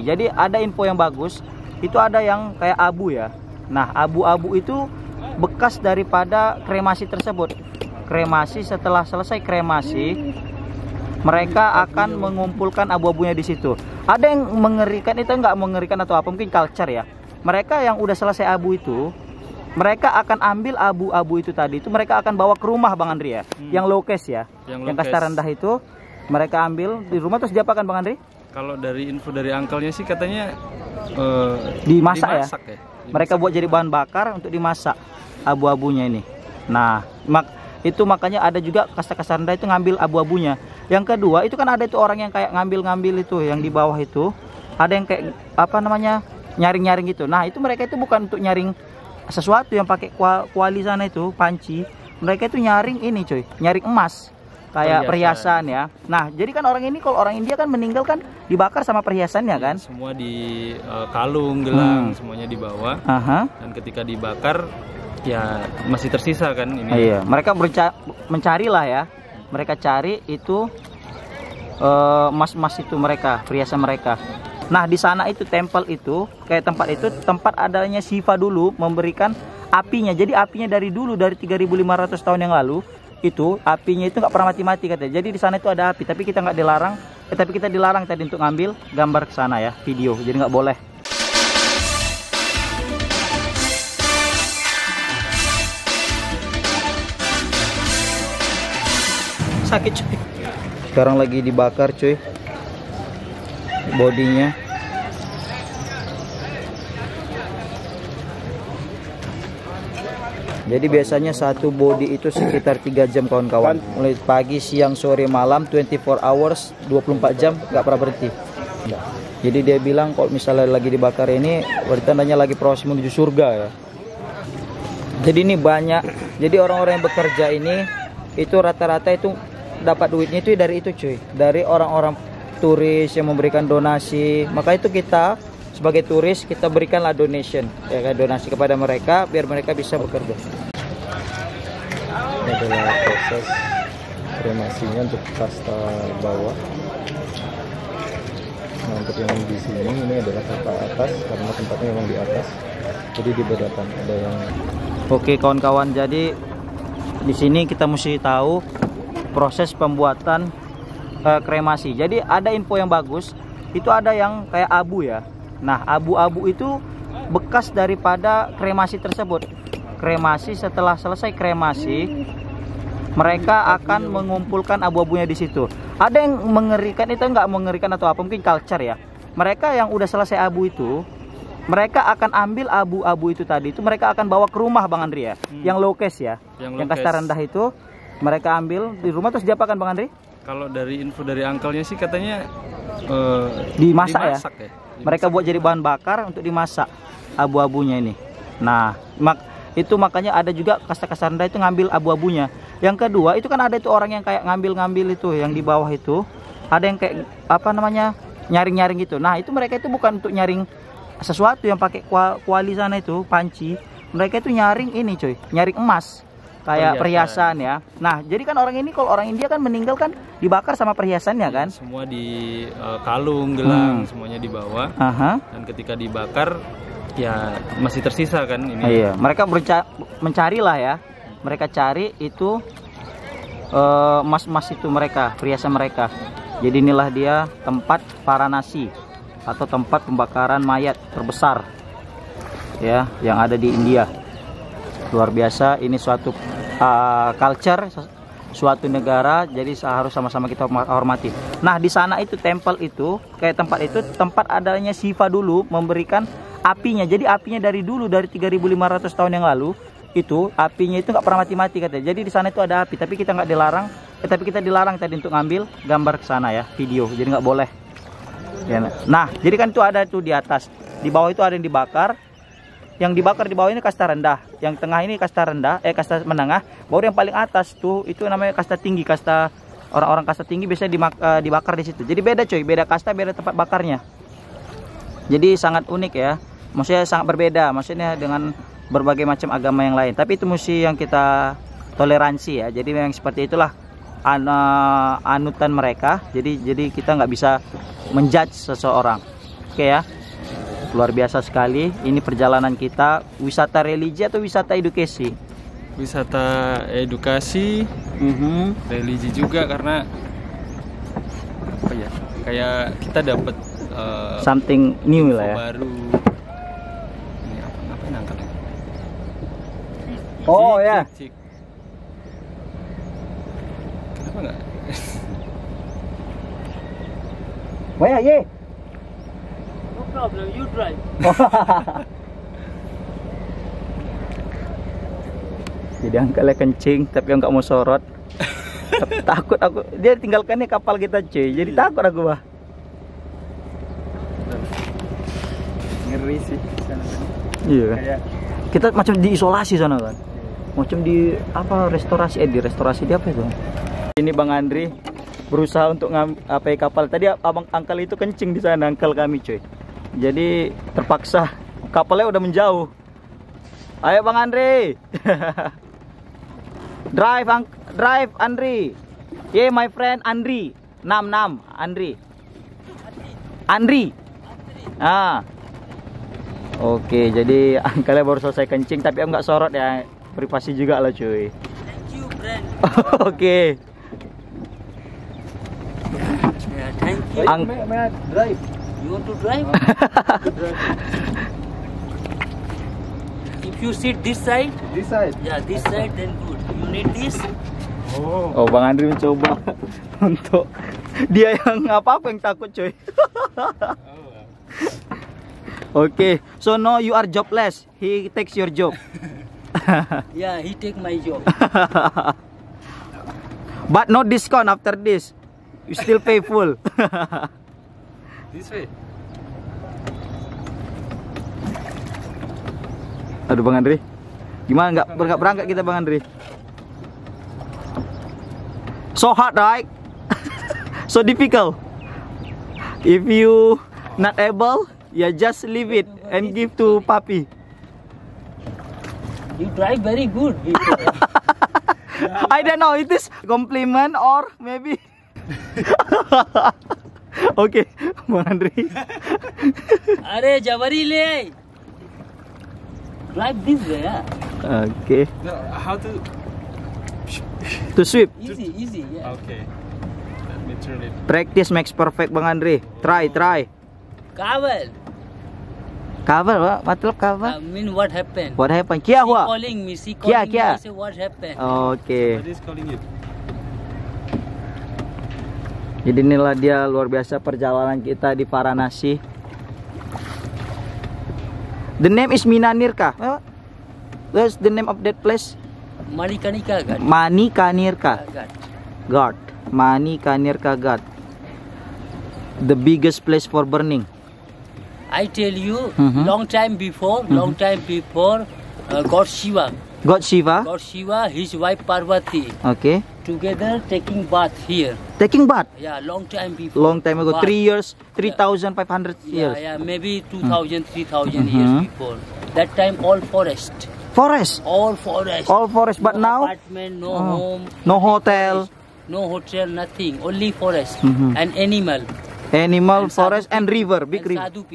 Jadi ada info yang bagus, itu ada yang kayak abu ya. Nah, abu-abu itu bekas daripada kremasi tersebut. Kremasi, setelah selesai kremasi, mereka akan mengumpulkan abu-abunya di situ. Ada yang mengerikan, itu nggak mengerikan atau apa, mungkin culture ya. Mereka yang udah selesai abu itu, mereka akan ambil abu-abu itu tadi, itu mereka akan bawa ke rumah Bang Andri ya. Yang low case ya, yang kasta rendah itu mereka ambil di rumah, terus diapakan Bang Andri? Kalau dari info dari angkelnya sih katanya dimasak ya. Dimasak. Mereka buat jadi bahan bakar untuk dimasak abu-abunya ini. Nah, itu makanya ada juga kasta-kasta rendah itu ngambil abu-abunya. Yang kedua, itu kan ada itu orang yang kayak ngambil-ngambil itu, yang di bawah itu ada yang kayak apa namanya, nyaring-nyaring gitu. Nah, itu mereka itu bukan untuk nyaring sesuatu yang pakai kuali sana itu, panci. Mereka itu nyaring ini cuy, nyaring emas, kayak perhiasan ya. Nah, jadi kan orang ini, kalau orang India kan meninggal kan dibakar sama perhiasannya kan. Semua di kalung, gelang, semuanya dibawa. Dan ketika dibakar ya masih tersisa kan ini. Iya, mereka mencari lah ya. Mereka cari itu emas-emas itu mereka, perhiasan mereka. Nah, di sana itu tempel itu, kayak tempat itu tempat adanya Shiva dulu memberikan apinya. Jadi apinya dari dulu, dari 3.500 tahun yang lalu, itu apinya itu nggak pernah mati-mati katanya. Jadi di sana itu ada api, tapi kita nggak dilarang. Tapi kita dilarang tadi untuk ngambil gambar ke sana ya, video. Jadi nggak boleh. Sakit cuy. Sekarang lagi dibakar cuy, bodinya. Jadi biasanya satu body itu sekitar 3 jam kawan-kawan. Mulai pagi, siang, sore, malam, 24 hours, 24 jam, nggak pernah berhenti. Jadi dia bilang kalau misalnya lagi dibakar ini, berarti tandanya lagi proses menuju surga ya. Jadi ini banyak. Jadi orang-orang yang bekerja ini, itu rata-rata itu dapat duitnya itu dari itu cuy. Dari orang-orang turis yang memberikan donasi. Maka itu kita sebagai turis, kita berikanlah donation, ya, donasi kepada mereka biar mereka bisa bekerja. Ini adalah proses kremasinya untuk kasta bawah. Nah, untuk yang di sini ini adalah kasta atas karena tempatnya memang di atas. Jadi dibedakan ada yang. Oke kawan-kawan, jadi di sini kita mesti tahu proses pembuatan kremasi. Jadi ada info yang bagus, itu ada yang kayak abu ya. Nah, abu-abu itu bekas daripada kremasi tersebut. Kremasi, setelah selesai kremasi, mereka akan mengumpulkan abu-abunya di situ. Ada yang mengerikan, itu nggak mengerikan atau apa, mungkin culture ya. Mereka yang udah selesai abu itu, mereka akan ambil abu-abu itu tadi, itu mereka akan bawa ke rumah Bang Andri ya. Yang low case ya, yang kasta rendah itu mereka ambil di rumah, terus diapakan Bang Andri? Kalau dari info dari angkelnya sih katanya dimasak ya. Mereka buat jadi bahan bakar untuk dimasak abu-abunya ini. Nah, itu makanya ada juga kasta-kasta rendah itu ngambil abu-abunya. Yang kedua, itu kan ada itu orang yang kayak ngambil-ngambil itu, yang di bawah itu ada yang kayak apa namanya, nyaring-nyaring gitu. Nah, itu mereka itu bukan untuk nyaring sesuatu yang pakai kuali sana itu, panci. Mereka itu nyaring ini cuy, nyaring emas, kayak perhiasan ya. Nah, jadi kan orang ini, kalau orang India kan meninggal kan dibakar sama perhiasannya kan. Semua di kalung, gelang, semuanya dibawa. Dan ketika dibakar ya masih tersisa kan ini. Iya, mereka mencari lah ya. Mereka cari itu emas-emas itu mereka, perhiasan mereka. Jadi inilah dia tempat Varanasi atau tempat pembakaran mayat terbesar ya yang ada di India. Luar biasa, ini suatu culture, suatu negara, jadi harus sama-sama kita hormati. Nah, di sana itu tempel itu, kayak tempat itu tempat adanya Shiva dulu memberikan apinya. Jadi apinya dari dulu, dari 3.500 tahun yang lalu, itu apinya itu nggak pernah mati-mati katanya. Jadi di sana itu ada api, tapi kita nggak dilarang. Tapi kita dilarang tadi untuk ngambil gambar ke sana ya, video. Jadi nggak boleh. Ya, nah, jadi kan itu ada itu di atas, di bawah itu ada yang dibakar. Yang dibakar di bawah ini kasta rendah, yang tengah ini kasta rendah, kasta menengah, baru yang paling atas tuh itu namanya kasta tinggi. Kasta orang-orang kasta tinggi biasanya dibakar di situ. Jadi beda coy, beda kasta, beda tempat bakarnya. Jadi sangat unik ya, maksudnya sangat berbeda, maksudnya dengan berbagai macam agama yang lain. Tapi itu mesti yang kita toleransi ya. Jadi memang seperti itulah anutan mereka. Jadi kita nggak bisa menjudge seseorang. Oke ya. Luar biasa sekali. Ini perjalanan kita, wisata religi atau wisata edukasi? Wisata edukasi, religi juga, karena apa ya? Kayak kita dapat something new lah ya. Baru. Ini apa nangkap? Oh ya. Kenapa enggak? Wah ye. No problem, you drive. Jadi angkalnya kencing tapi nggak mau sorot. Takut aku, dia tinggalkannya kapal kita cuy, jadi takut aku bah. Ngeri sih sana. Iya kan? Kayak Kita macam diisolasi sana kan, macam di apa restorasi, di restorasi di apa itu? Ini Bang Andri berusaha untuk ngapai kapal. Tadi abang angkal itu kencing di sana, angkal kami cuy. Jadi terpaksa kapalnya udah menjauh. Ayo Bang Andri. Drive Andri. Yeah, my friend Andri. Nam Andri. Ah. Oke, jadi angkalnya baru selesai kencing tapi aku nggak sorot ya. Privasi juga lah cuy. Thank you, friend. Oke. Yeah, thank you. may I drive? You want to drive? If you sit this side, This side. yeah, this side, then good. You need this? Oh, Bang Andri mencoba untuk dia yang apa-apa yang takut cuy. Oke, so now you are jobless. He takes your job. Yeah, he take my job. But no discount after this. You still pay full. This way. Aduh Bang Andri, gimana nggak berangkat kita Bang Andri? So hard right? So difficult. If you not able, ya just leave it and give to puppy. You drive very good. I don't know, it is compliment or maybe. Oke, Bang Andri. Arey Jawari le. Drive this way, yeah. Oke, No, how to? to sweep. Easy, yeah. Okay. Let me turn it. Practice makes perfect Bang Andri. Try. Kawal. Cover, मतलब cover? I mean, what happened? What happened? क्या She हुआ? calling me. क्या? I say, what happened? Oke. What is calling you? Jadi inilah dia luar biasa perjalanan kita di Varanasi. The name is Minanirka. What's the name of that place? Manikanika Ghat. Manikanirka Ghat. Ghat. Manikanirka Ghat. The biggest place for burning. I tell you, Mhm. long time before, God Shiva, God Shiva. his wife Parvati, Okay. together taking bath here. Taking bath. Yeah, long time before. Long time ago. Bath. 3 years. 3,500 years. Yeah, maybe 2,000, 3,000 years before. That time all forest. Forest. All forest. All forest. But no now apartment, no home, no hotel. no hotel, nothing. Only forest Mhm. and animal. Animal, And sadhu forest and river. Big and river. sadhu